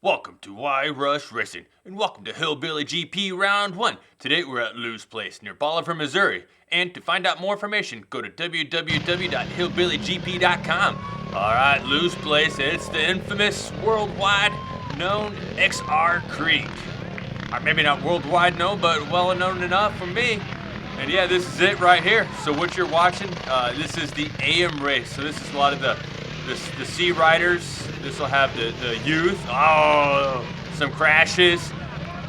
Welcome to Y Rush Racing, and welcome to Hillbilly GP Round 1. Today we're at Lou's Place near Bolivar, Missouri. And to find out more information, go to www.hillbillygp.com. Alright, Lou's Place, it's the infamous, worldwide known XR Creek. Or maybe not worldwide known, but well known enough for me. And yeah, this is it right here. So what you're watching, this is the AM race. So this is a lot of the C riders. This will have the youth. Oh, some crashes,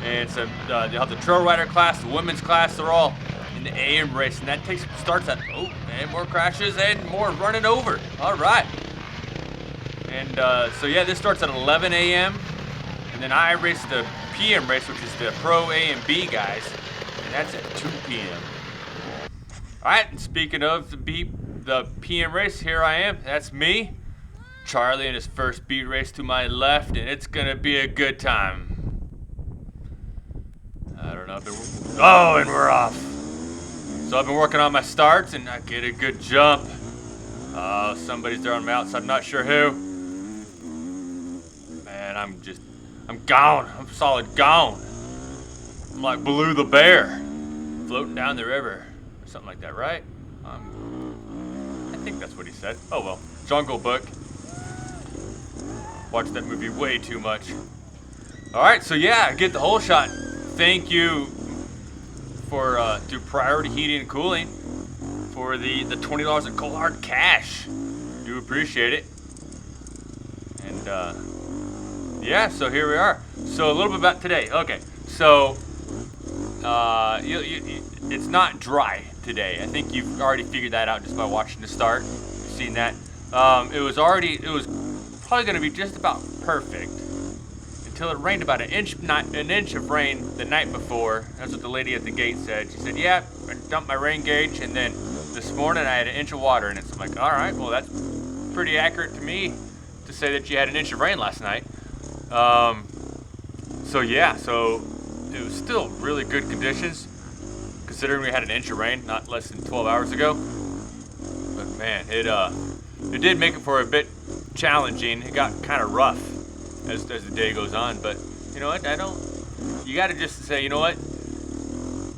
and some. They'll have the trail rider class, the women's class. They're all in the AM race, and that starts at and more crashes and more running over. All right, and so yeah, this starts at 11 a.m. and then I race the PM race, which is the Pro A and B guys, and that's at 2 p.m. All right, and speaking of the PM race, here I am. That's me. Charlie in his first beat race to my left, and it's gonna be a good time. I don't know. And we're off. So I've been working on my starts, and I get a good jump. Oh, somebody's there on my outside. I'm not sure who. Man, I'm gone. I'm solid gone. I'm like Blue the Bear, floating down the river, or something like that, right? I think that's what he said. Oh well, Jungle Book. Watched that movie way too much. Alright, so yeah, I get the whole shot. Thank you for through Priority Heating and Cooling for the $20 in cold hard cash. Do appreciate it. And yeah, so here we are. So a little bit about today. Okay, so it's not dry today. I think you've already figured that out just by watching the start. You've seen that. It was probably going to be just about perfect until it rained about an inch of rain the night before. That's what the lady at the gate said. She said, yeah, I dumped my rain gauge, and then this morning I had an inch of water in it. So I'm like, all right, well, that's pretty accurate to me to say that you had an inch of rain last night. So yeah, so it was still really good conditions considering we had an inch of rain not less than 12 hours ago. But man, it did make it for a bit challenging. It got kind of rough as the day goes on, but you know what, you gotta just say, you know what,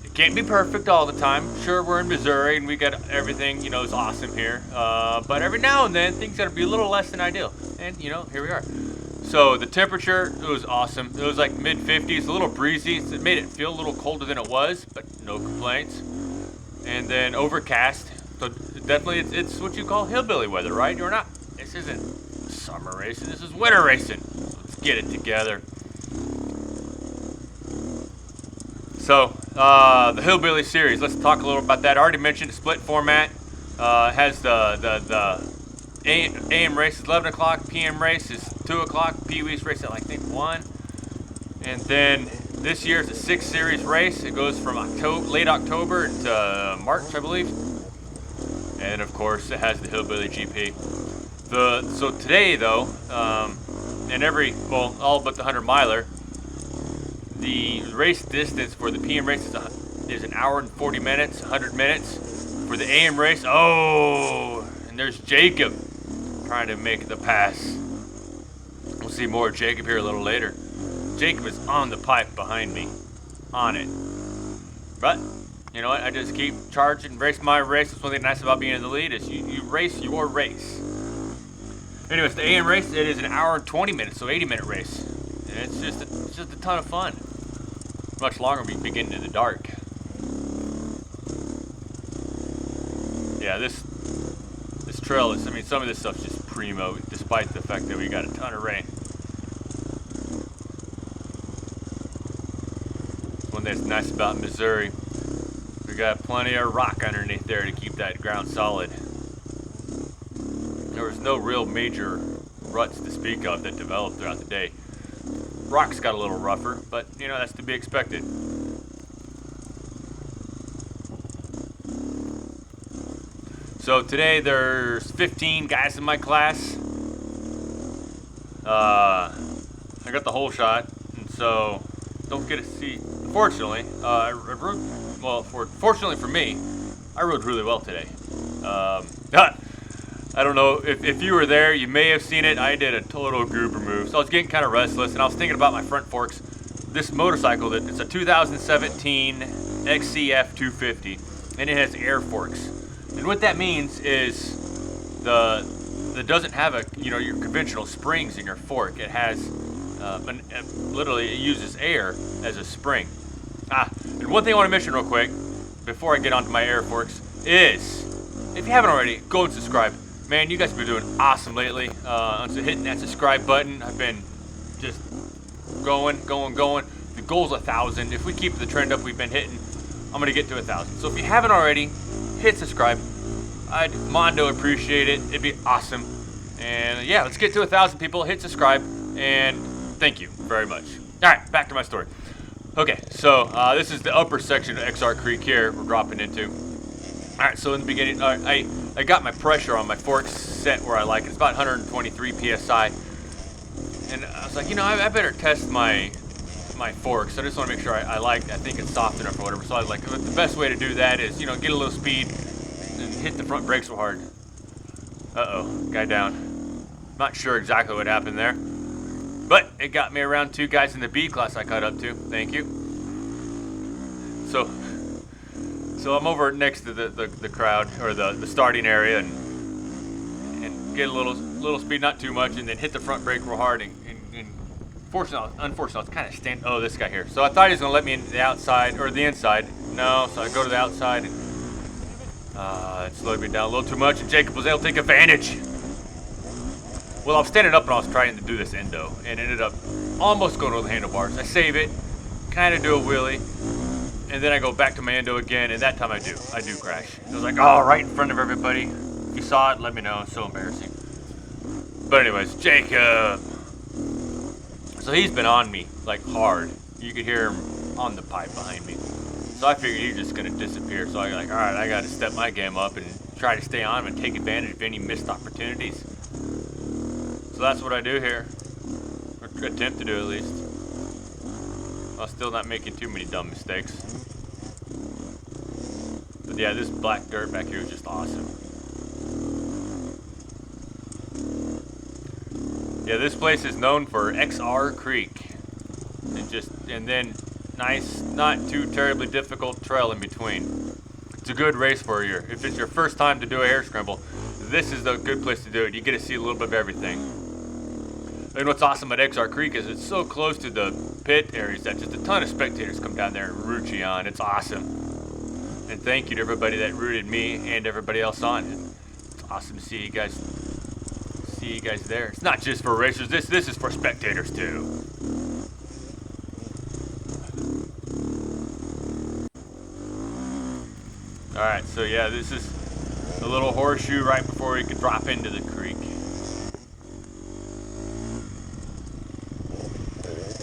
it can't be perfect all the time. Sure, we're in Missouri and we got everything, is awesome here, but every now and then things gotta be a little less than ideal, and here we are. So the temperature, it was awesome. It was like mid 50s, a little breezy. It made it feel a little colder than it was, but no complaints. And then overcast, so definitely it's what you call hillbilly weather, right? Or not. This isn't summer racing, this is winter racing. So let's get it together. So, the Hillbilly series, let's talk a little about that. I already mentioned the split format. Has the AM race is 11 o'clock, PM race is 2 o'clock, Pee-wee's race at I think 1. And then this year is a 6 series race. It goes from late October to March, I believe. And of course, it has the Hillbilly GP. So today, though, and all but the 100 miler, the race distance for the PM race is an hour and 40 minutes, 100 minutes. For the AM race, and there's Jacob trying to make the pass. We'll see more of Jacob here a little later. Jacob is on the pipe behind me, on it. But you know what? I just keep charging, race my race. That's one thing nice about being in the lead is you race your race. Anyways, the AM race, it is an hour and 20 minutes, so 80-minute race. And it's just a ton of fun. Much longer when we get into the dark. Yeah, this trail is, some of this stuff's just primo, despite the fact that we got a ton of rain. One thing that's nice about Missouri, we got plenty of rock underneath there to keep that ground solid. There was no real major ruts to speak of that developed throughout the day. Rocks got a little rougher, but that's to be expected. So today there's 15 guys in my class. I got the whole shot, and so don't get to see. Fortunately, fortunately for me, I rode really well today. I don't know if you were there, you may have seen it. I did a total goober move. So I was getting kind of restless, and I was thinking about my front forks. This motorcycle, it's a 2017 XCF 250, and it has air forks. And what that means is that doesn't have your conventional springs in your fork. It has literally it uses air as a spring. And one thing I want to mention real quick before I get onto my air forks is, if you haven't already, go and subscribe. Man, you guys have been doing awesome lately. Hitting that subscribe button, I've been just going. The goal's 1,000. If we keep the trend up we've been hitting, I'm gonna get to 1,000. So if you haven't already, hit subscribe. I'd Mondo appreciate it. It'd be awesome. And yeah, let's get to 1,000 people. Hit subscribe, and thank you very much. All right, back to my story. Okay, so this is the upper section of XR Creek here we're dropping into. All right, so in the beginning, I got my pressure on my forks set where I like it. It's about 123 PSI. And I was like, I better test my forks. I just want to make sure I think it's soft enough or whatever. So I was like, the best way to do that is, get a little speed and hit the front brakes real hard. Uh-oh, guy down. Not sure exactly what happened there. But it got me around 2 guys in the B class I caught up to. Thank you. So I'm over next to the crowd, or the starting area, and get a little speed, not too much, and then hit the front brake real hard. And unfortunately, I was kind of oh, this guy here. So I thought he was gonna let me into the outside or the inside. No, so I go to the outside, and it slowed me down a little too much, and Jacob was able to take advantage. Well, I was standing up and I was trying to do this endo, and ended up almost going over the handlebars. I save it, kind of do a wheelie. And then I go back to my endo again, and that time I do crash. It was like, right in front of everybody. If you saw it, let me know. It's so embarrassing. But anyways, Jacob. So he's been on me, like, hard. You could hear him on the pipe behind me. So I figured he was just going to disappear. So I was like, all right, I got to step my game up and try to stay on him and take advantage of any missed opportunities. So that's what I do here. Or attempt to do, at least. I'm still not making too many dumb mistakes. But yeah, this black dirt back here is just awesome. Yeah, this place is known for XR Creek. And then nice, not too terribly difficult trail in between. It's a good race for you. If it's your first time to do a Hare Scramble, this is a good place to do it. You get to see a little bit of everything. And what's awesome at XR Creek is it's so close to the pit areas that just a ton of spectators come down there and root you on. It's awesome. And thank you to everybody that rooted me and everybody else on. It's awesome to see you guys there. It's not just for racers. This is for spectators too. All right, so yeah, this is a little horseshoe right before we could drop into the creek.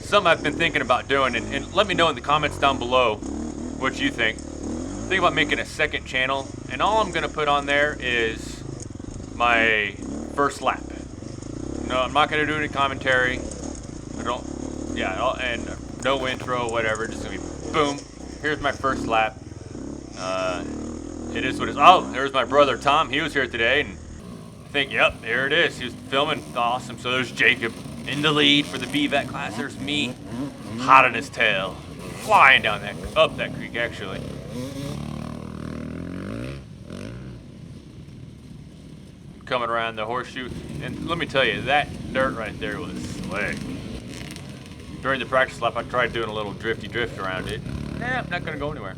Something I've been thinking about doing, and let me know in the comments down below what you think. Think about making a second channel, and all I'm gonna put on there is my first lap. No, I'm not gonna do any commentary. And no intro, whatever. Just gonna be boom. Here's my first lap. It is what it is. Oh, there's my brother Tom. He was here today, and I think, yep, there it is. He was filming. Awesome. So there's Jacob in the lead for the BVAC class. There's me, hot on his tail, flying down up that creek, actually. Coming around the horseshoe, and let me tell you, that dirt right there was slick. During the practice lap, I tried doing a little drifty drift around it. I'm not gonna go anywhere.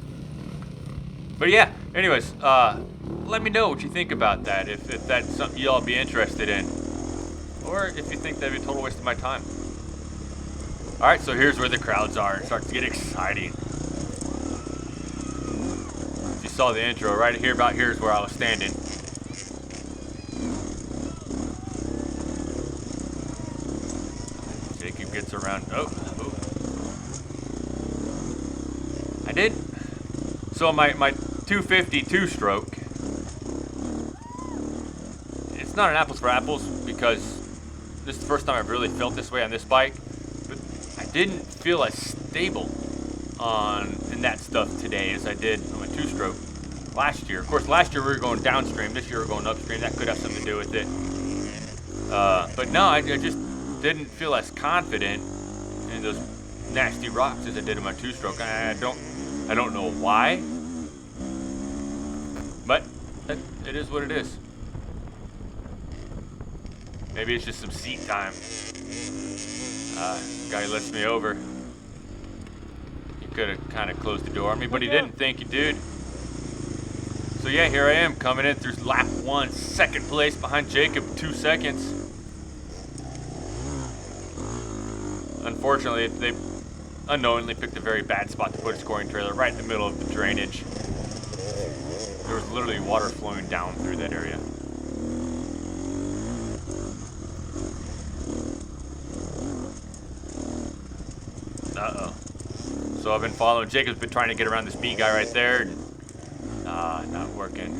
But yeah, anyways, let me know what you think about that, if that's something y'all be interested in. Or if you think that'd be a total waste of my time. Alright, so here's where the crowds are. It starts to get exciting. You saw the intro, right here, about here is where I was standing. Jacob gets around. Oh. I did. So my 250 two-stroke, it's not an apples for apples because this is the first time I've really felt this way on this bike, but I didn't feel as stable in that stuff today as I did on my two-stroke. last year. Of course, last year we were going downstream. This year we're going upstream. That could have something to do with it. But no, I just didn't feel as confident in those nasty rocks as I did in my two-stroke. I don't know why, but it is what it is. Maybe it's just some seat time. Guy lets me over. He could have kind of closed the door on me, but he didn't. Thank you, dude. So yeah, here I am coming in through lap 1, second place behind Jacob, 2 seconds. Unfortunately, they unknowingly picked a very bad spot to put a scoring trailer right in the middle of the drainage. There was literally water flowing down through that area. Uh-oh. So I've been following. Jacob's been trying to get around this B guy right there. And, not working.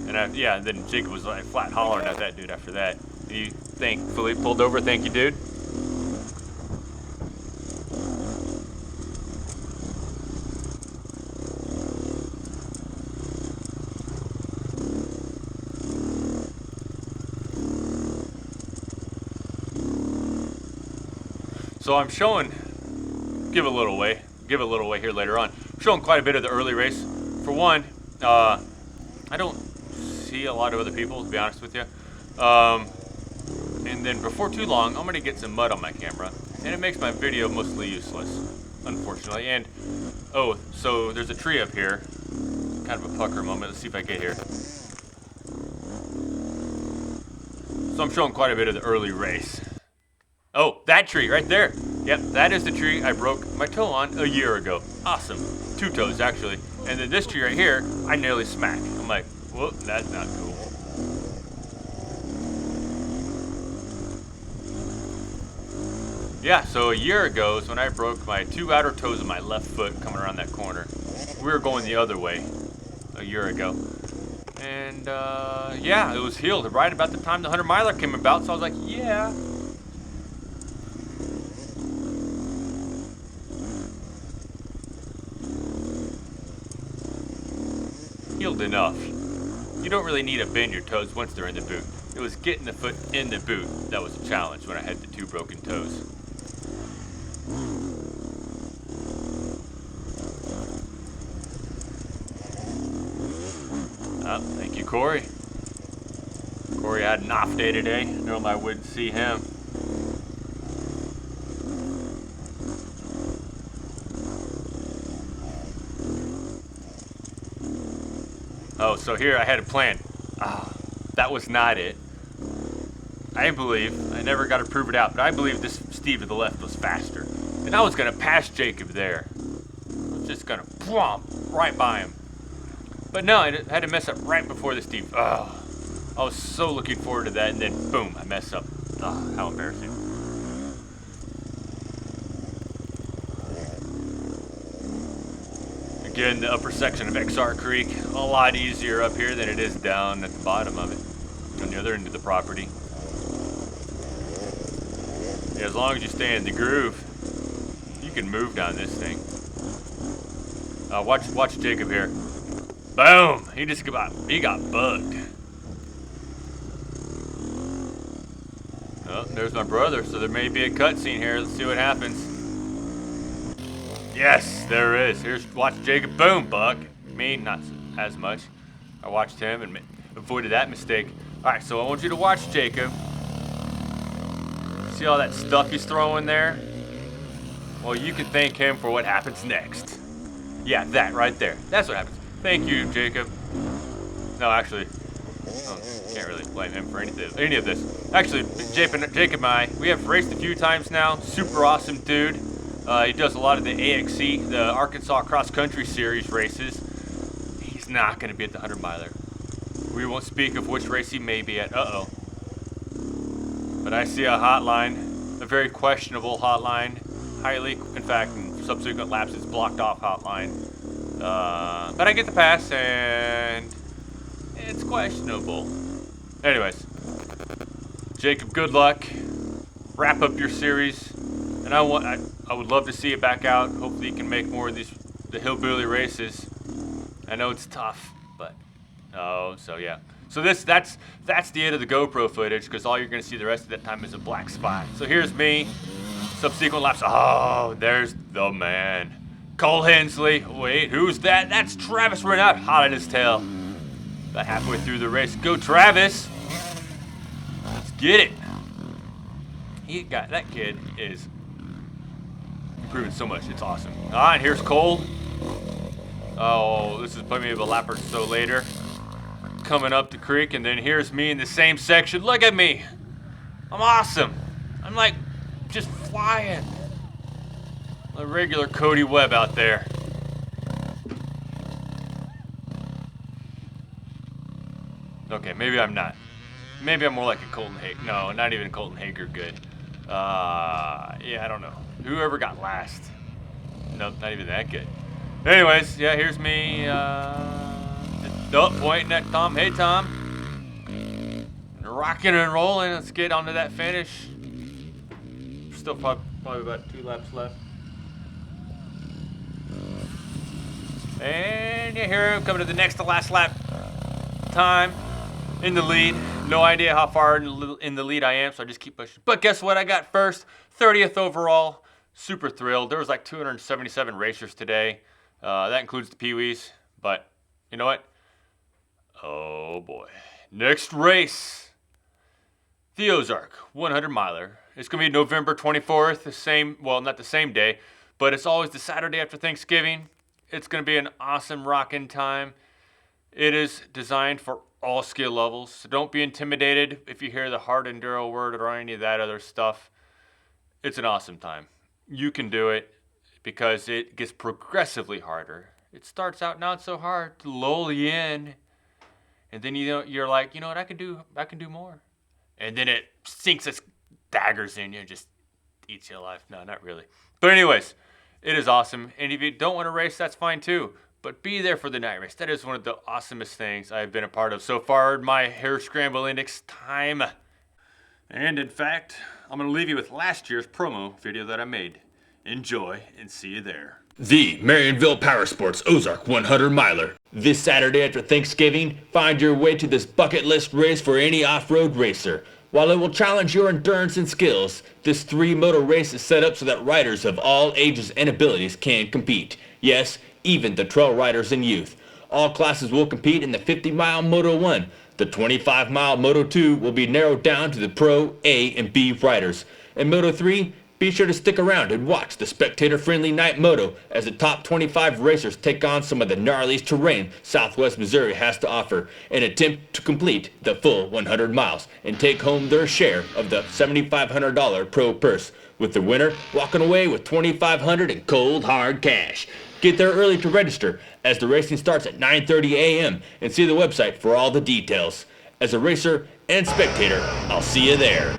And then Jacob was like flat hollering at that dude after that. He thankfully pulled over. Thank you, dude. So I'm showing, give a little away here later on. I'm showing quite a bit of the early race. For one, I don't see a lot of other people, to be honest with you. And then before too long, I'm gonna get some mud on my camera, and it makes my video mostly useless, unfortunately. And, oh, so there's a tree up here. Kind of a pucker moment. Let's see if I get here. So I'm showing quite a bit of the early race. Oh, that tree right there. Yep, that is the tree I broke my toe on a year ago. Awesome. 2 toes, actually. And then this tree right here, I nearly smacked. I'm like, whoop, that's not cool. Yeah, so a year ago is when I broke my 2 outer toes of my left foot coming around that corner. We were going the other way a year ago. And, yeah, it was healed right about the time the 100-miler came about, so I was like, yeah. Healed enough. You don't really need to bend your toes once they're in the boot. It was getting the foot in the boot that was a challenge when I had the 2 broken toes. Thank you, Corey. Corey had an off day today. Normally I wouldn't see him. Oh, so here I had a plan. That was not it. I believe, I never got to prove it out, but I believe this Steve to the left was faster. And I was going to pass Jacob there. I was just going to plump right by him. But no, I had to mess up right before the Steve. I was so looking forward to that, and then boom, I messed up. How embarrassing. Again, the upper section of XR Creek, a lot easier up here than it is down at the bottom of it, on the other end of the property. Yeah, as long as you stay in the groove, you can move down this thing. Watch Jacob here. Boom! He got bugged. Oh, there's my brother, so there may be a cutscene here. Let's see what happens. Yes, there is. Watch Jacob. Boom, buck. Me, not as much. I watched him and avoided that mistake. All right, so I want you to watch Jacob. See all that stuff he's throwing there? Well, you can thank him for what happens next. Yeah, that right there. That's what happens. Thank you, Jacob. No, actually, can't really blame him for any of this. Actually, Jacob and I, we have raced a few times now. Super awesome dude. He does a lot of the AXC, the Arkansas Cross Country Series races. He's not going to be at the 100-miler. We won't speak of which race he may be at. Uh-oh. But I see a hotline, a very questionable hotline. Highly, in fact, in subsequent laps, it's blocked off hotline. But I get the pass, and it's questionable. Anyways, Jacob, good luck. Wrap up your series, and I would love to see you back out. Hopefully, you can make more of the Hillbilly races. I know it's tough, but so yeah. So that's the end of the GoPro footage, because all you're gonna see the rest of that time is a black spot. So here's me, subsequent laps. Oh, there's the man, Cole Hensley. Wait, who's that? That's Travis Renaud, hot on his tail. About halfway through the race. Go Travis. Let's get it. That kid is improving so much. It's awesome. And here's Cole. Oh, this is maybe a lap or so later. Coming up the creek, and then here's me in the same section. Look at me. I'm awesome. I'm like just flying. A regular Cody Webb out there. Okay, maybe I'm not. Maybe I'm more like a Colton Hager. No, not even Colton Hager good. Yeah, I don't know. Whoever got last. Nope, not even that good. Anyways, yeah, here's me. Pointing at Tom. Hey, Tom. Rocking and rolling. Let's get onto that finish. Still probably about 2 laps left. And yeah, here I'm coming to the next to last lap time. In the lead. No idea how far in the lead I am, so I just keep pushing. But guess what? I got first, 30th overall. Super thrilled. There was like 277 racers today. That includes the Pee-wees. But you know what? Oh boy. Next race. The Ozark 100 miler. It's going to be November 24th. Not the same day, but it's always the Saturday after Thanksgiving. It's going to be an awesome rockin' time. It is designed for all skill levels, so don't be intimidated if you hear the hard enduro word or any of that other stuff. It's an awesome time. You can do it because it gets progressively harder. It starts out not so hard to lull you in, and then you're like, you know what, I can do more. And then it sinks its daggers in you and just eats you alive. No, not really. But anyways, it is awesome. And if you don't want to race, that's fine too. But be there for the night race. That is one of the awesomest things I've been a part of so far in my Hare Scramble Index time. And in fact, I'm going to leave you with last year's promo video that I made. Enjoy and see you there. The Marionville Power Sports Ozark 100 miler. This Saturday after Thanksgiving, find your way to this bucket list race for any off-road racer. While it will challenge your endurance and skills, this 3-moto race is set up so that riders of all ages and abilities can compete. Yes, even the trail riders and youth. All classes will compete in the 50-mile Moto 1. The 25-mile Moto 2 will be narrowed down to the Pro, A, and B riders. In Moto 3, be sure to stick around and watch the spectator-friendly night moto as the top 25 racers take on some of the gnarliest terrain Southwest Missouri has to offer and attempt to complete the full 100 miles and take home their share of the $7,500 pro purse, with the winner walking away with $2,500 in cold hard cash. Get there early to register, as the racing starts at 9:30 a.m. and see the website for all the details. As a racer and spectator, I'll see you there.